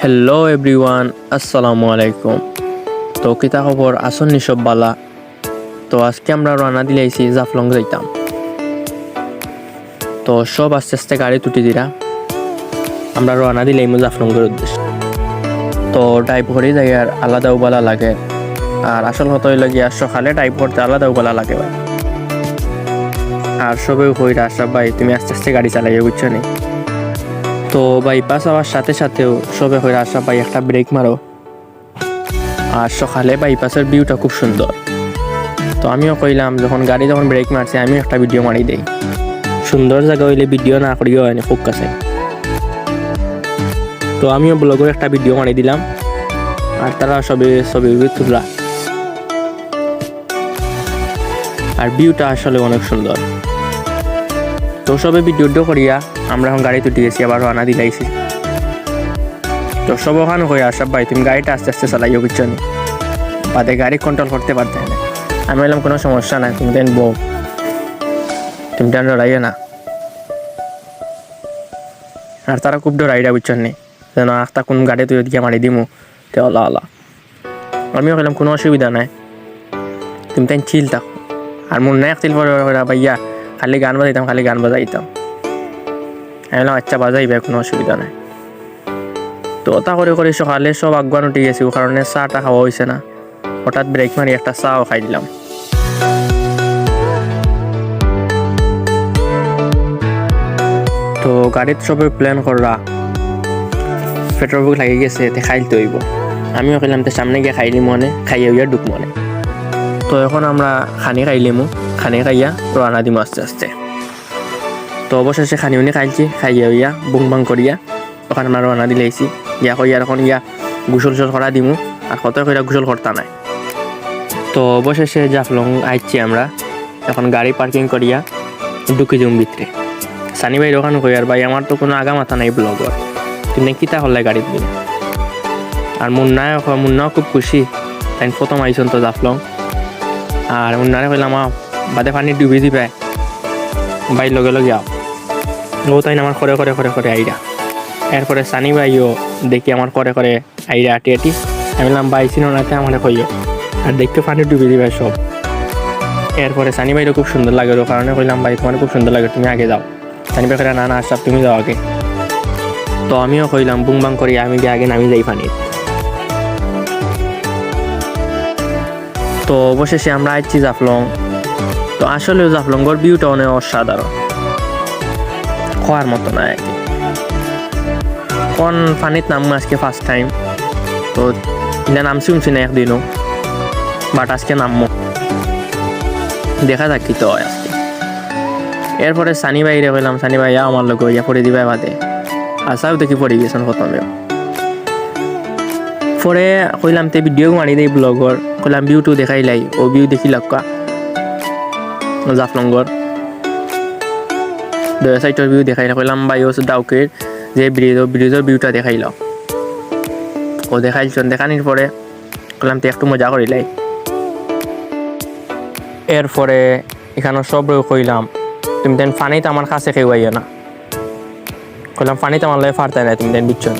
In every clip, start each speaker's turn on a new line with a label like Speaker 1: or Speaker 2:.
Speaker 1: Hello everyone, আসসালামু আলাইকুম। তো কিতা খবর আসন নিসব বালা। তো আজকে আমরা রানা দিলাইছি জাফলং যাইতাম। তো সব আস্তে আস্তে গাড়ি তুটি দিরা আমরা রানা দিলাইম জাফলংয়ের উদ্দেশ্যে। তো ড্রাইভ করে যাই আর আলাদাও বালা লাগে, আর আসল হতো গিয়া সকালে ড্রাইভ করতে আলাদাও বালা লাগে ভাই। আর সবেও কইরা আশরাফ ভাই তুমি আস্তে আস্তে গাড়ি চালাইয়া বুঝছো নি। তো বাইপাস হওয়ার সাথে সাথেও সবে কইরা আশরাফ ভাই একটা ব্রেক মারো। আর সকালে বাইপাসের ভিউটা খুব সুন্দর। তো আমিও কইলাম যখন গাড়ি যখন ব্রেক মারছে আমিও একটা ভিডিও মারি দেই। সুন্দর জায়গা হইলে ভিডিও না করিও হয়নি খুব কাছে। তো আমিও ব্লগের একটা ভিডিও মারি দিলাম, আর তারা সবে ছবি তুলা। আর ভিউটা আসলে অনেক সুন্দর। তো সবে ভিডিও করিয়া আমরা এখন গাড়ি তুটি গেছি, আবার রানা দিলাইছি। তো সব ওখানে হয়ে আশরাফ ভাই তুমি গাড়িটা আস্তে আস্তে চালাইও বুঝছো নি, বাদে গাড়ি কন্ট্রোল করতে পারতে না। আমি বললাম কোনো সমস্যা নাই, তুমি দেন বউ তুমি টান ডরাইও না। আর তারা খুব ডরাইরা বুঝছো নি, যেন আখটা কোন গাড়ি তুই দিকে মারি দিমু তে আল্লাহ আল্লাহ। আমিও বললাম কোনো অসুবিধা নাই, তুমি তাই চিল থাকো। আর মন নাই চিল ভাইয়া খালি গান বাজাইতাম আমি বললাম আচ্ছা বাজাইবে কোনো অসুবিধা নাই। তো ওটা করে করে সকালে সব আগুয়ান উঠে গেছি, ও কারণে চাটা খাওয়া হয়েছে না। হঠাৎ ব্রেক মারি একটা চাও খাই দিলাম। তো গাড়িত সবে প্ল্যান করা পেট্রোল বুক লাগি গেছে, খাইলতে হইব। আমিও খেলাম তো সামনে গিয়ে খাইলি মনে খাইয়া হইয়া ডুব মনে। তো এখন আমরা খানি খাইলিমু, খানি খাইয়া রানা দিমু আস্তে আস্তে। তো অবশেষে খানি উনি খাইয়া হইয়া বুং বাং করিয়া ওখানে আমরা রানা দিলাইছি। ইয়া কইয়া এখন ইয়া গোসল করা দিমু, আর কত কইরা গোসল করতা নাই। তো অবশেষে জাফলং আইছি আমরা। এখন গাড়ি পার্কিং করিয়া ঢুকি যাম ভিতরে। সানি ভাই ওখানে কই আর ভাই আমার তো কোনো আগা মাথা নাই ব্লগর, তুমি কিতা হলে গাড়ি দিলে। আর মুন্নাও খুব খুশি, তাই প্রথম আইসন তো জাফলং। আর মুন্নারে কইলাম বাদে পানি ডুবি দিবে ভাই লগে লগে আও। ও তাই আমার করে করে করে করে আইরা। এরপরে সানি ভাইও দেখি আমার করে করে আইরা আটি আটি। আমি বললাম ভাই সিনোনাতে আমার কইও, আর দেখতে পানি ডুবি দিবে সব। এরপরে সানি ভাইরও খুব সুন্দর লাগে, ওর কারণে কইলাম ভাই তোমার খুব সুন্দর লাগে তুমি আগে যাও। সানি ভাই না না আশরাফ তুমি যাও আগে। তো আমিও কইলাম বুং বাং করি আমি আগে নামি যাই পানির। তো অবশেষে আমরা আইছি জাফলং। তো আসলে জাফলংয়ের ভিউটা অনেক অসাধারণ, খাওয়ার মতো না। কোন পানিত নামবো আজকে ফার্স্ট টাইম। তো এটা নামছি শুনছি না একদিনও, বাট আজকে নামবো, দেখা যাক কি তো হয় আজকে। এরপরে সানি ভাইরে কইলাম সানি ভাই আমার লোক ইয়া পড়ে দিবা বাদে। আসাও দেখি পড়ে গেছেন প্রথমেও। পরে কইলাম তে ভিডিও মারি দেই ব্লগর, কইলাম ভিউটু দেখাইলাই। ও ভিউ দেখি লক্কা জাফলংয়ের দুই সাইডের ভিউ দেখাইলা। কইলাম ভাই ও ডাউকের যে ব্রিজের ভিউটা দেখাইল। ও দেখাইলছেন, দেখানির পরে কইলাম তো একটু মজা করিলাই। এরপরে এখানে সব কইলাম তুমি দেন ফানিতে আমার কাছে কেউ আইও না। কইলাম ফানিতে আমার লাগে ফারতাই না তুমি দেন বুঝছো।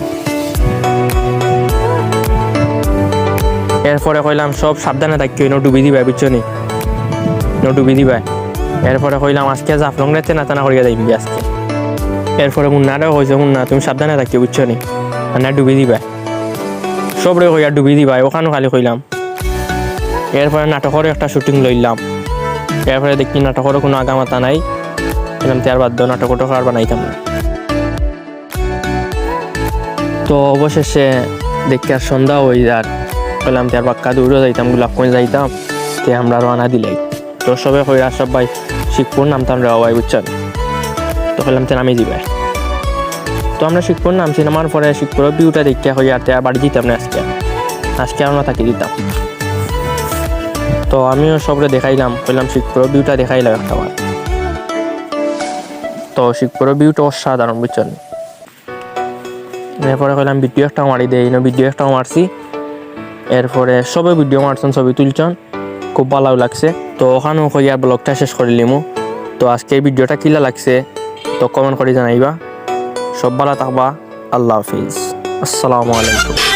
Speaker 1: এরপরে কইলাম সব সাবধানে থাকি নো ডুবি দিবা বুঝছো নি, নো ডুবি দিবা। এরপরে কইলাম আজকে জাফলং রেতে না টানা করিয়া যাইবি আজকে। এরপরে মুন্নারেও কইছে মুন্না তুমি সাবধানে থাকি বুঝছো নি, না ডুবি দিবা। সবরে কইয়া ডুবি দিবা ওখানেও খালি কইলাম। এরপরে নাটকেরও একটা শুটিং লইলাম। এরপরে দেখি নাটকেরও কোনো আগামাতা নাই, বললাম তার বাদ দাও নাটকটা আর বানাইতাম না। তো অবশেষে দেখি আর সন্ধ্যা হয়ে যার, বললাম তার বাক্কা দৌড়ে যাইতাম, গোলাপগঞ্জ যাইতাম। তে আমরা রানা দিলাই। তো সবে কই আশরাফ ভাই শিখপুর নামতাম রে ভাই বুঝছেন। তো বললাম তে নামে যাবে। তো আমরা শিখপুর নামছি, নামার পরে শিখপুরের ভিউটা দেখতে হই আর তার বাড়ি দিতাম না আজকে আমরা থাকি দিতাম। তো আমিও সবরে দেখাইলাম, কইলাম শিখপুরের ভিউটা দেখাইলাম একটা বার। তো শিখপুরের ভিউটা অসাধারণ বুঝছেন। এরপরে কইলাম ভিডিও একটা মারি দেই, ভিডিও একটা মারছি। এরপরে সবে ভিডিও মারছেন, ছবি তুলছেন, খুব ভালো লাগছে। তো ওখানেও কইয়া ব্লগটা শেষ করে নিমু। তো আজকে এই ভিডিওটা কিলা লাগছে তো কমেন্ট করে জানাইবা। সব ভালো থাকবা, আল্লাহ হাফিজ। আসসালামু আলাইকুম।